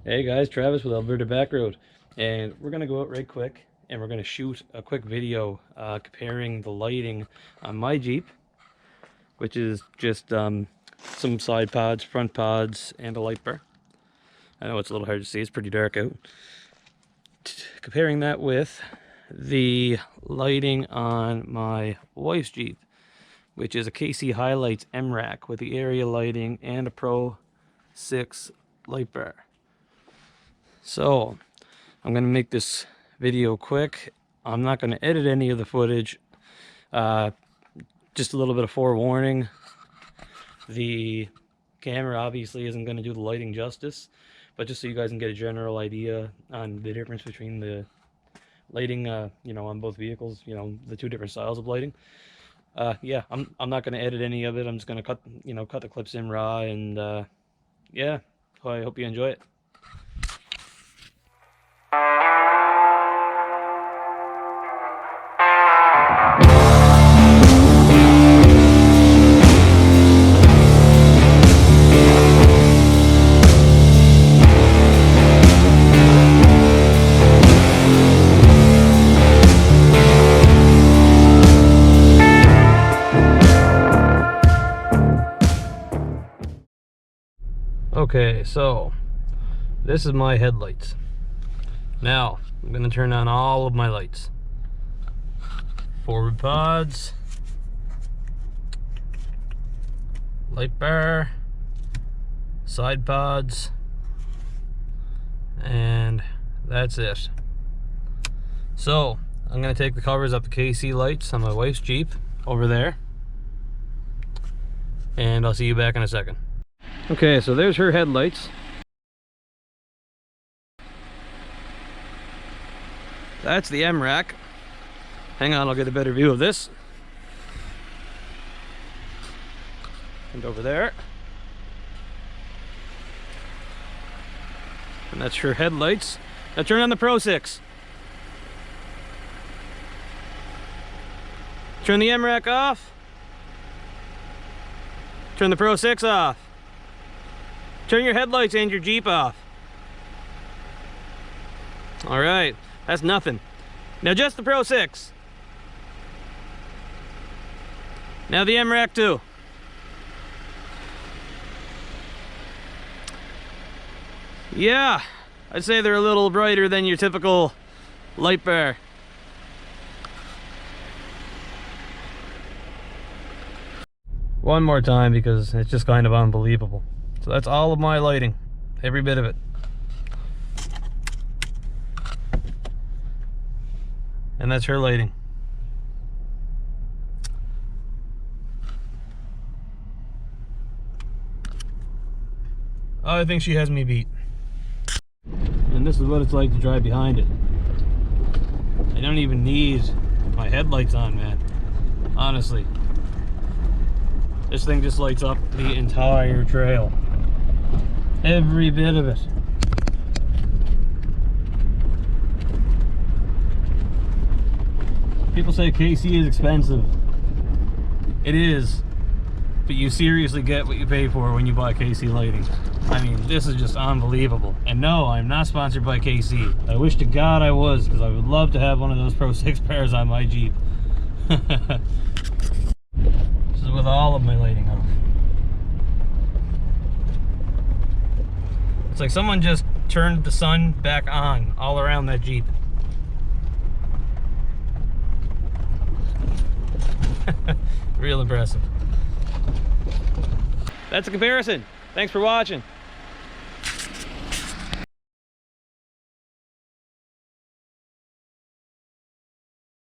Hey guys, Travis with Alberta Back Road, and we're gonna go out right quick and we're gonna shoot a quick video comparing the lighting on my Jeep, which is just some side pods, front pods, and a light bar. I know it's a little hard to see, it's pretty dark out. Comparing that with the lighting on my wife's Jeep, which is a KC HiLites M-Rack with the area lighting and a Pro6 LightBar. So I'm going to make this video quick. I'm not going to edit any of the footage. Just a little bit of forewarning. The camera obviously isn't going to do the lighting justice, but just so you guys can get a general idea on the difference between the lighting, on both vehicles, the two different styles of lighting. Yeah, I'm not going to edit any of it. I'm just going to cut the clips in raw, and yeah, I hope you enjoy it. Okay, so this is my headlights. Now I'm going to turn on all of my lights. Forward pods, light bar, side pods, and that's it. So I'm going to take the covers up the KC lights on my wife's Jeep over there, and I'll see you back in a second. Okay, so there's her headlights. That's the M-Rack. Hang on, I'll get a better view of this. And over there. And that's her headlights. Now turn on the Pro6. Turn the M-Rack off. Turn the Pro6 off. Turn your headlights and your Jeep off. All right, that's nothing. Now just the Pro6. Now the M-Rack too. Yeah, I'd say they're a little brighter than your typical light bar. One more time because it's just kind of unbelievable. So that's all of my lighting, every bit of it. And that's her lighting. I think she has me beat. And this is what it's like to drive behind it. I don't even need my headlights on, man. Honestly. This thing just lights up the entire trail. Every bit of it. People say KC is expensive. It is, but you seriously get what you pay for when you buy KC lighting. I mean, this is just unbelievable. And no, I'm not sponsored by KC. I wish to God I was, because I would love to have one of those Pro6 pairs on my Jeep. This is with all of my lighting off. It's like someone just turned the sun back on all around that Jeep. Real impressive. That's a comparison. Thanks for watching.